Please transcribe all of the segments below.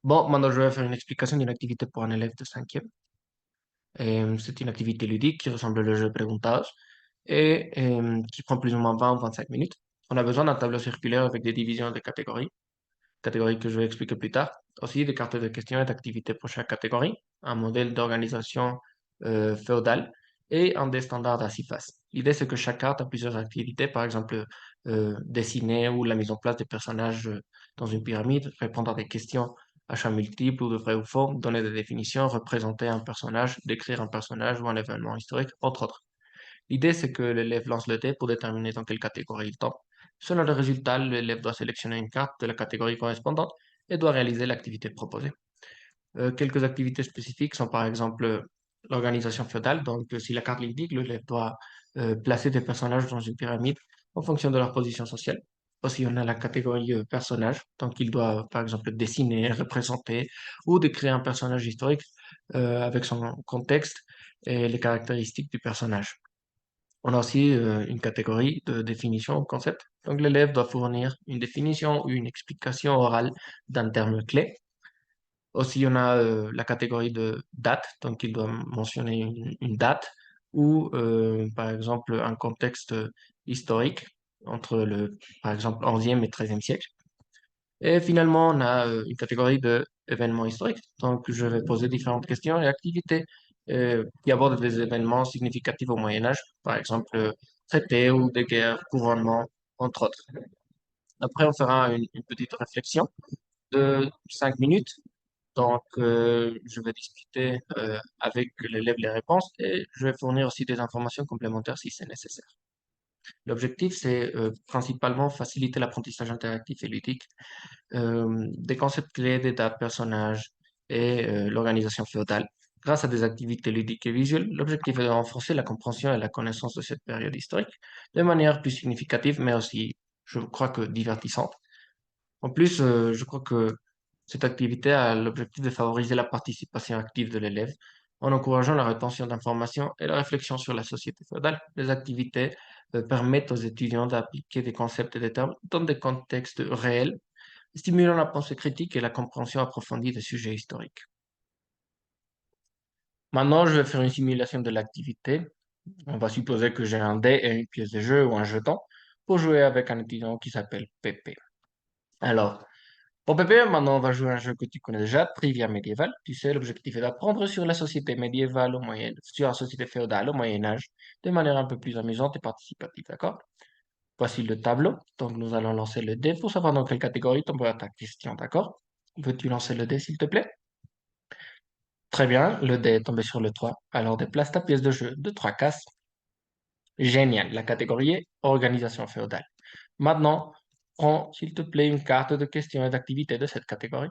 Bon, maintenant, je vais faire une explication d'une activité pour un élève de cinquième. C'est une activité ludique qui ressemble au jeu Preguntados et qui prend plus ou moins 20 ou 25 minutes. On a besoin d'un tableau circulaire avec des divisions de catégories que je vais expliquer plus tard. Aussi, des cartes de questions et d'activités pour chaque catégorie, un modèle d'organisation féodale et un des standards à 6 faces. L'idée, c'est que chaque carte a plusieurs activités, par exemple dessiner ou la mise en place des personnages dans une pyramide, répondre à des questions à choix multiples ou de vrai ou faux, donner des définitions, représenter un personnage, décrire un personnage ou un événement historique, entre autres. L'idée, c'est que l'élève lance le dé pour déterminer dans quelle catégorie il tombe. Selon le résultat, l'élève doit sélectionner une carte de la catégorie correspondante et doit réaliser l'activité proposée. Quelques activités spécifiques sont par exemple l'organisation féodale. Donc, si la carte l'indique, l'élève doit placer des personnages dans une pyramide en fonction de leur position sociale. Aussi, on a la catégorie personnage. Donc, il doit, par exemple, dessiner, représenter ou décrire un personnage historique avec son contexte et les caractéristiques du personnage. On a aussi une catégorie de définition au concept. Donc, l'élève doit fournir une définition ou une explication orale d'un terme clé. Aussi, on a la catégorie de date. Donc, il doit mentionner une date ou, par exemple, un contexte historique entre par exemple, 11e et 13e siècle. Et finalement, on a une catégorie de événements historiques. Donc, je vais poser différentes questions et activités qui abordent des événements significatifs au Moyen Âge, par exemple, traités ou des guerres, couronnements, entre autres. Après, on fera une petite réflexion de 5 minutes. Donc, je vais discuter avec l'élève les réponses et je vais fournir aussi des informations complémentaires si c'est nécessaire. L'objectif, c'est principalement faciliter l'apprentissage interactif et ludique des concepts clés des dates, personnages et l'organisation féodale. Grâce à des activités ludiques et visuelles, l'objectif est de renforcer la compréhension et la connaissance de cette période historique de manière plus significative, mais aussi, je crois que divertissante. En plus, je crois que cette activité a l'objectif de favoriser la participation active de l'élève en encourageant la rétention d'informations et la réflexion sur la société féodale. Les activités permettent aux étudiants d'appliquer des concepts et des termes dans des contextes réels, stimulant la pensée critique et la compréhension approfondie des sujets historiques. Maintenant, je vais faire une simulation de l'activité. On va supposer que j'ai un dé et une pièce de jeu ou un jeton pour jouer avec un étudiant qui s'appelle Pépé. Alors, pour Pépé, maintenant, on va jouer à un jeu que tu connais déjà, Trivia médiévale. Tu sais, l'objectif est d'apprendre sur la société médiévale sur la société féodale au Moyen Âge, de manière un peu plus amusante et participative, d'accord? Voici le tableau. Donc, nous allons lancer le dé pour savoir dans quelle catégorie tombera ta question, d'accord? Veux-tu lancer le dé, s'il te plaît? Très bien, le dé est tombé sur le 3. Alors déplace ta pièce de jeu de 3 cases. Génial, la catégorie est organisation féodale. Maintenant, prends, s'il te plaît, une carte de questions et d'activités de cette catégorie.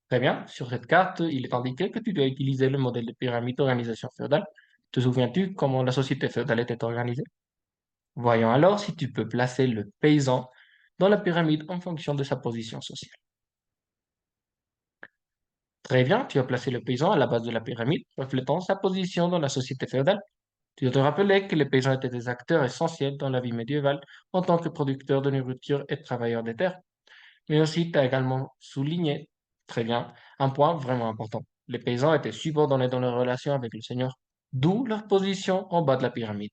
Très bien, sur cette carte, il est indiqué que tu dois utiliser le modèle de pyramide d'organisation féodale. Te souviens-tu comment la société féodale était organisée? Voyons alors si tu peux placer le paysan dans la pyramide en fonction de sa position sociale. Très bien, tu as placé le paysan à la base de la pyramide, reflétant sa position dans la société féodale. Tu dois te rappeler que les paysans étaient des acteurs essentiels dans la vie médiévale en tant que producteurs de nourriture et travailleurs des terres. Mais aussi, tu as également souligné, très bien, un point vraiment important. Les paysans étaient subordonnés dans leurs relations avec le Seigneur, d'où leur position en bas de la pyramide.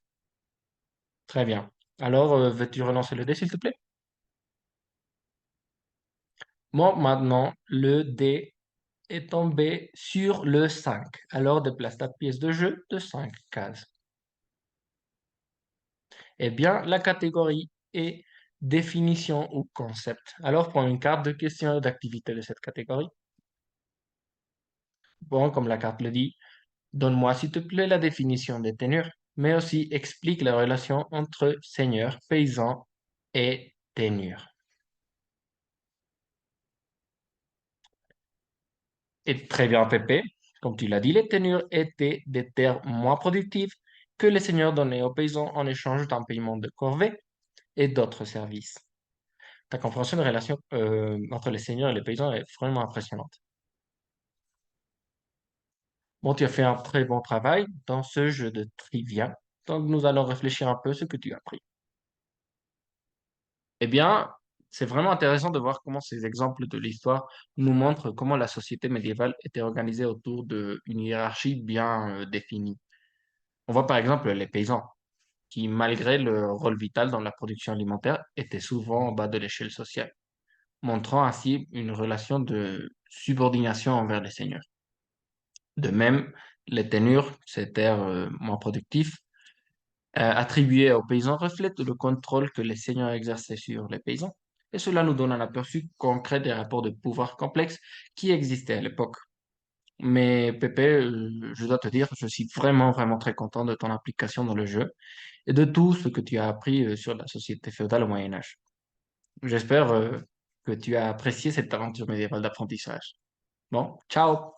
Très bien. Alors, veux-tu relancer le dé, s'il te plaît? Moi, maintenant, le dé est tombé sur le 5. Alors, déplace ta pièce de jeu de 5 cases. Eh bien, la catégorie est définition ou concept. Alors, prends une carte de questions et d'activités de cette catégorie. Bon, comme la carte le dit, donne-moi s'il te plaît la définition des ténures, mais aussi explique la relation entre seigneur, paysan et ténure. Et très bien, Pépé, comme tu l'as dit, les ténures étaient des terres moins productives que les seigneurs donnaient aux paysans en échange d'un paiement de corvée et d'autres services. Ta compréhension de la relation entre les seigneurs et les paysans est vraiment impressionnante. Bon, tu as fait un très bon travail dans ce jeu de trivia. Donc, nous allons réfléchir un peu à ce que tu as appris. Eh bien, C'est vraiment intéressant de voir comment ces exemples de l'histoire nous montrent comment la société médiévale était organisée autour d'une hiérarchie bien définie. On voit par exemple les paysans, qui, malgré leur rôle vital dans la production alimentaire, étaient souvent en bas de l'échelle sociale, montrant ainsi une relation de subordination envers les seigneurs. De même, les tenures, ces terres moins productifs, attribuées aux paysans reflètent le contrôle que les seigneurs exerçaient sur les paysans. Et cela nous donne un aperçu concret des rapports de pouvoir complexes qui existaient à l'époque. Mais Pépé, je dois te dire, je suis vraiment, vraiment très content de ton implication dans le jeu et de tout ce que tu as appris sur la société féodale au Moyen Âge. J'espère que tu as apprécié cette aventure médiévale d'apprentissage. Bon, ciao!